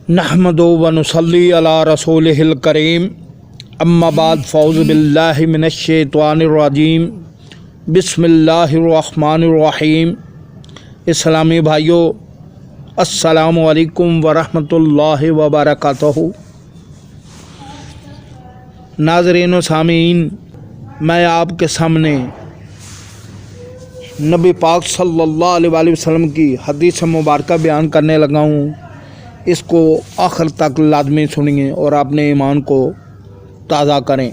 नहमदु व नुसल्ली अला रसूलिहिल करीम अम्मा बाद फ़ौज़ु बिल्लाहि मिनश्शैतानिर रजीम बिस्मिल्लाहिर रहमानिर रहीम। इस्लामी भाइयों, अस्सलामु अलैकुम व रहमतुल्लाहि व बरकातहू। नाज़रीन व सामीन, मैं आपके सामने नबी पाक सल्लल्लाहु अलैहि वसल्लम की हदीस मुबारक बयान करने लगा हूँ। इसको आखिर तक लाजमी सुनिए और अपने ईमान को ताज़ा करें।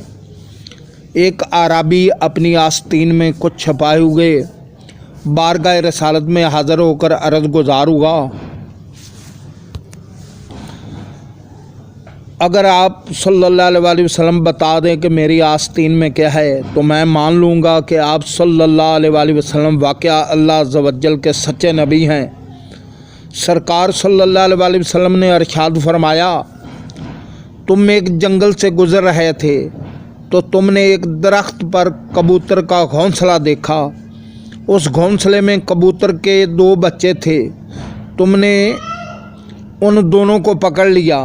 एक आराबी अपनी आस्तीन में कुछ छपाए हुए बारगाह रसालत में हाज़िर होकर अर्ज़ गुज़ार हुआ, अगर आप सल्लल्लाहु अलैहि वसल्लम बता दें कि मेरी आस्तीन में क्या है तो मैं मान लूँगा कि आप सल्लल्लाहु अलैहि वसल्लम वाक़या अल्लाह अज़्ज़ व जल के सच्चे नबी हैं। सरकार सल्लल्लाहु अलैहि वसल्लम ने इरशाद फरमाया, तुम एक जंगल से गुज़र रहे थे तो तुमने एक दरख्त पर कबूतर का घोंसला देखा। उस घोंसले में कबूतर के 2 बच्चे थे। तुमने उन दोनों को पकड़ लिया।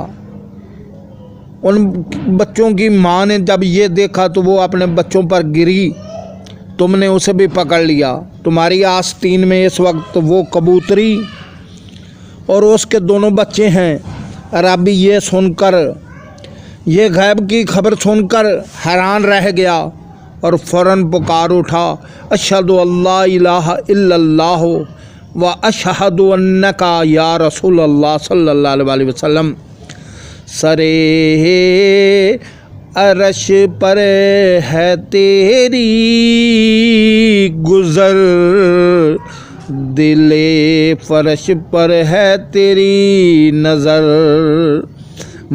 उन बच्चों की माँ ने जब ये देखा तो वो अपने बच्चों पर गिरी। तुमने उसे भी पकड़ लिया। तुम्हारी आस्तीन में इस वक्त वो कबूतरी और उसके दोनों बच्चे हैं। अरबी ये सुनकर, ये गैब की खबर सुनकर हैरान रह गया और फ़ौरन पुकार उठा, अशहदु अल्ला इलाहा इल्लल्लाह व अशहदु अन्नका या रसूल अल्लाह सल्लल्लाहु अलैहि वसल्लम। सरे अरश पर है तेरी गुज़र, दिले फर्श पर है तेरी नज़र,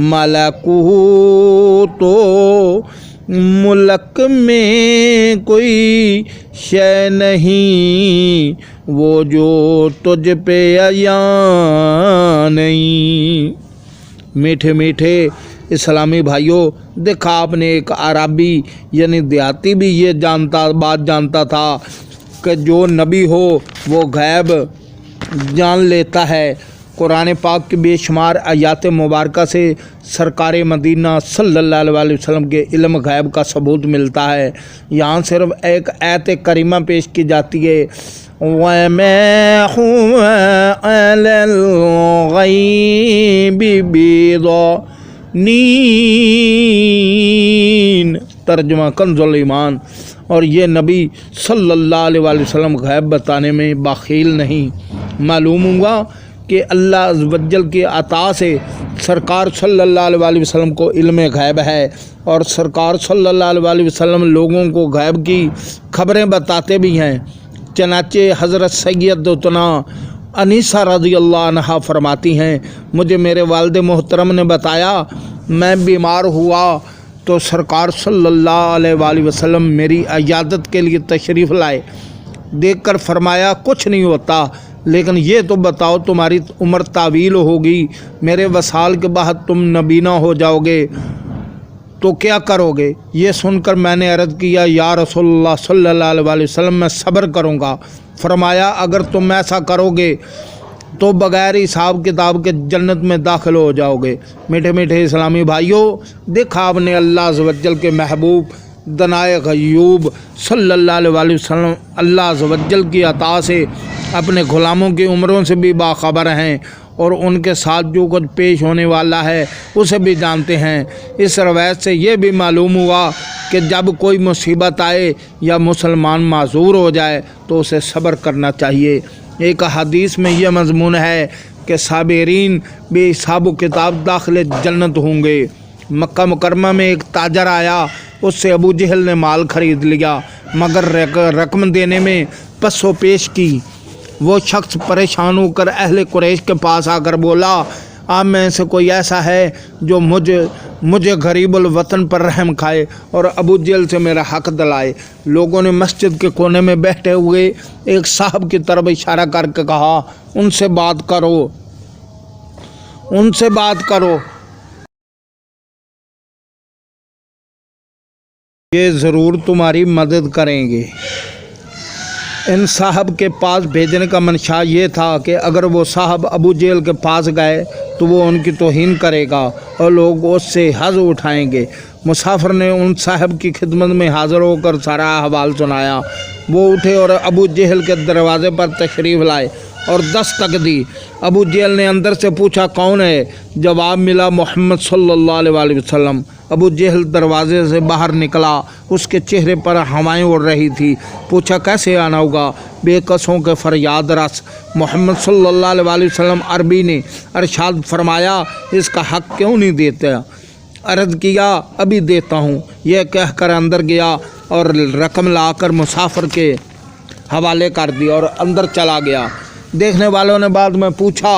मलकूत तो मुल्क में कोई शय नहीं, वो जो तुझ पे अया नहीं। मीठे मीठे इस्लामी भाइयों, देखा आपने एक अरबी यानी देहाती भी ये बात जानता था कि जो नबी हो वो गैब जान लेता है। कुरान पाक की बेशुमार आयात मुबारक से सरकार मदीना सल्लल्लाहु अलैहि वसल्लम के इल्म गैब का सबूत मिलता है। यहाँ सिर्फ एक आयत करीमा पेश की जाती है, वमा हुवा अलल गैबि बिज़नीन, तर्जुमा कंजुल ईमान। और ये नबी सल्लल्लाहु अलैहि वसल्लम गैब बताने में बखील नहीं। मालूम हुआ कि अल्लाह अज़्ज़ व जल की अता से सरकार सल्लल्लाहु अलैहि वसल्लम को इल्म गैब है और सरकार सल्लल्लाहु अलैहि वसल्लम लोगों को गैब की खबरें बताते भी हैं। चनाचे हज़रत सैयदतुना अनीसा रज़ियल्लाहु अन्हा फरमाती हैं, मुझे मेरे वालिद मोहतरम ने बताया, मैं बीमार हुआ तो सरकार सल्लल्लाहु अलैहि वसल्लम मेरी इयादत के लिए तशरीफ़ लाए। देखकर फरमाया, कुछ नहीं होता, लेकिन ये तो बताओ तुम्हारी उम्र तावील होगी, मेरे वसाल के बाद तुम नबीना हो जाओगे तो क्या करोगे? ये सुनकर मैंने अर्ज़ किया, या रसूलल्लाह सल्लल्लाहु अलैहि वसल्लम मैं सब्र करूँगा। फरमाया, अगर तुम ऐसा करोगे तो बग़ैर हिसाब किताब के जन्नत में दाखिल हो जाओगे। मीठे मीठे इस्लामी भाइयों, देखा आपने अल्लाह अज़्ज़ व जल के महबूब दनाए गयूब सल्लल्लाहु अलैहि वसल्लम अल्लाह अज़्ज़ व जल की अता से अपने ग़ुलामों की उम्रों से भी बाखबर हैं और उनके साथ जो कुछ पेश होने वाला है उसे भी जानते हैं। इस रवायत से ये भी मालूम हुआ कि जब कोई मुसीबत आए या मुसलमान माज़ूर हो जाए तो उसे सब्र करना चाहिए। एक हदीस में यह मज़मून है कि साबिरीन बेहिसाब किताब दाखिल जन्नत होंगे। मक्का मुकरमा में एक ताजर आया, उससे अबू जहल ने माल ख़रीद लिया मगर रकम देने में पसो पेश की। वो शख्स परेशान होकर अहले कुरैश के पास आकर बोला, आप में से कोई ऐसा है जो मुझे गरीबुल वतन पर रहम खाए और अबू जहल से मेरा हक़ दिलाए। लोगों ने मस्जिद के कोने में बैठे हुए एक साहब की तरफ इशारा करके कहा, उनसे बात करो, उनसे बात करो, ये ज़रूर तुम्हारी मदद करेंगे। ان صاحب کے پاس بھیجنے کا منشا یہ تھا کہ اگر وہ صاحب ابو جہل کے پاس گئے تو وہ ان کی توہین کرے گا اور لوگ اس سے حظ اٹھائیں گے۔ مسافر نے ان صاحب کی خدمت میں حاضر ہو کر سارا احوال سنایا۔ وہ اٹھے اور ابو جہل کے دروازے پر تشریف لائے اور دستک دی۔ ابو جہل نے اندر سے پوچھا کون ہے؟ جواب ملا محمد صلی اللہ علیہ وسلم۔ ابو جہل دروازے سے باہر نکلا، اس کے چہرے پر ہوائیں اڑ رہی تھی۔ پوچھا کیسے آنا ہوگا؟ بے کسوں کے فریاد رس محمد صلی اللہ علیہ وسلم عربی نے ارشاد فرمایا اس کا حق کیوں نہیں دیتا؟ عرض کیا ابھی دیتا ہوں، یہ کہہ کر اندر گیا اور رقم لا کر مسافر کے حوالے کر دیا اور اندر چلا گیا۔ دیکھنے والوں نے بعد میں پوچھا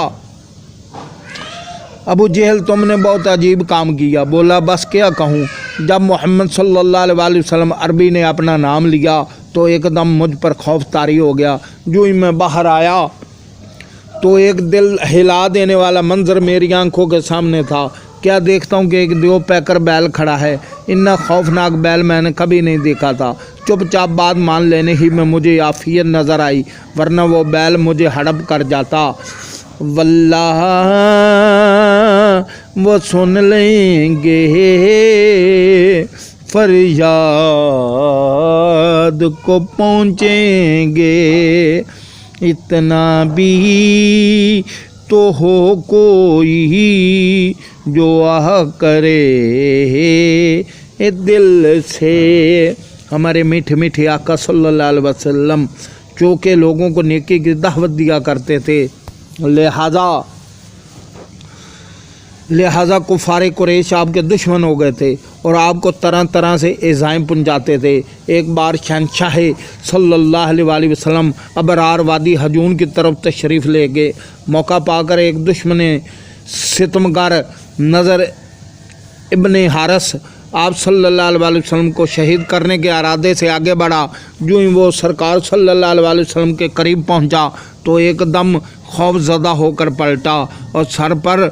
ابو جہل تم نے بہت عجیب کام کیا۔ بولا بس کیا کہوں، جب محمد صلی اللہ علیہ وسلم عربی نے اپنا نام لیا تو ایک دم مجھ پر خوف طاری ہو گیا۔ جو ہی میں باہر آیا تو ایک دل ہلا دینے والا منظر میری آنکھوں کے سامنے تھا۔ کیا دیکھتا ہوں کہ ایک دیو پیکر بیل کھڑا ہے۔ اتنا خوفناک بیل میں نے کبھی نہیں دیکھا تھا۔ چپ چاپ بات مان لینے ہی میں مجھے عافیت نظر آئی، ورنہ وہ بیل مجھے ہڑپ کر جاتا۔ واللہ وہ سن لیں گے فریاد کو پہنچیں گے، اتنا بھی تو ہو کوئی جو آہ کرے دل سے۔ ہمارے میٹھے میٹھے آقا صلی اللہ علیہ وسلم چونکہ لوگوں کو نیکی کی دعوت دیا کرتے تھے، لہذا کفار قریش آپ کے دشمن ہو گئے تھے اور آپ کو طرح طرح سے ایذائیں پہنچاتے تھے۔ ایک بار شہنشاہ صلی اللہ علیہ وسلم ابرار وادی حجون کی طرف تشریف لے گئے۔ موقع پا کر ایک دشمن ستمگر نظر ابن حارث آپ صلی اللہ علیہ وسلم کو شہید کرنے کے ارادے سے آگے بڑھا۔ جو ہی وہ سرکار صلی اللہ علیہ وسلم کے قریب پہنچا تو ایک دم خوف زدہ ہو کر پلٹا اور سر پر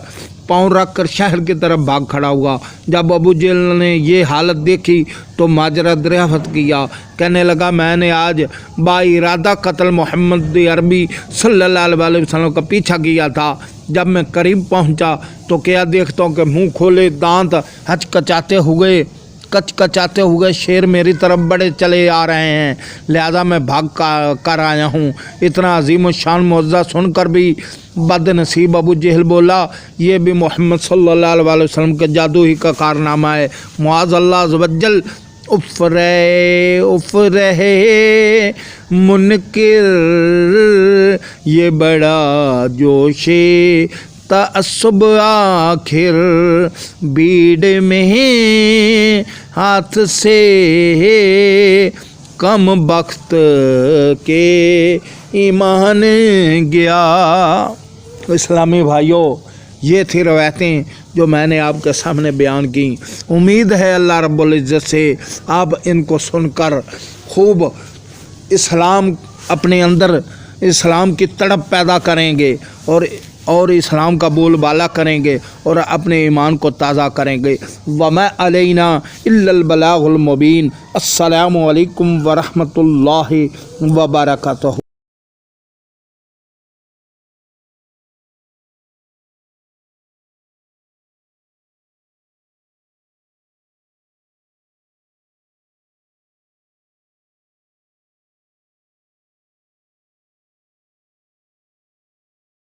پاؤں رکھ کر شہر کی طرف بھاگ کھڑا ہوا۔ جب ابو جہل نے یہ حالت دیکھی تو ماجرا دریافت کیا، کہنے لگا میں نے آج با ارادہ قتل محمد عربی صلی اللہ علیہ وسلم کا پیچھا کیا تھا۔ جب میں قریب پہنچا تو کیا دیکھتا ہوں کہ منہ کھولے دانت کچکچاتے ہوئے شیر میری طرف بڑے چلے آ رہے ہیں، لہذا میں بھاگ کر آیا ہوں۔ اتنا عظیم الشان معجزہ سن کر بھی بد نصیب ابو جہل بولا یہ بھی محمد صلی اللہ علیہ وسلم کے جادو ہی کا کارنامہ ہے، معاذ اللہ عز و جل۔ اف رہے منکر یہ بڑا جوش تعصب آخر بیڑ میں ہاتھ سے کم بخت کے ایمان گیا۔ اسلامی بھائیوں، یہ تھی روایتیں جو میں نے آپ کے سامنے بیان کی۔ امید ہے اللہ رب العزت سے آپ ان کو سن کر خوب اسلام اپنے اندر اسلام کی تڑپ پیدا کریں گے اور اسلام کا بول بالا کریں گے اور اپنے ایمان کو تازہ کریں گے۔ وَمَا عَلَيْنَا إِلَّا الْبَلَاغُ الْمُبِينُ۔ السلام علیکم ورحمۃ اللہ وبرکاتہ۔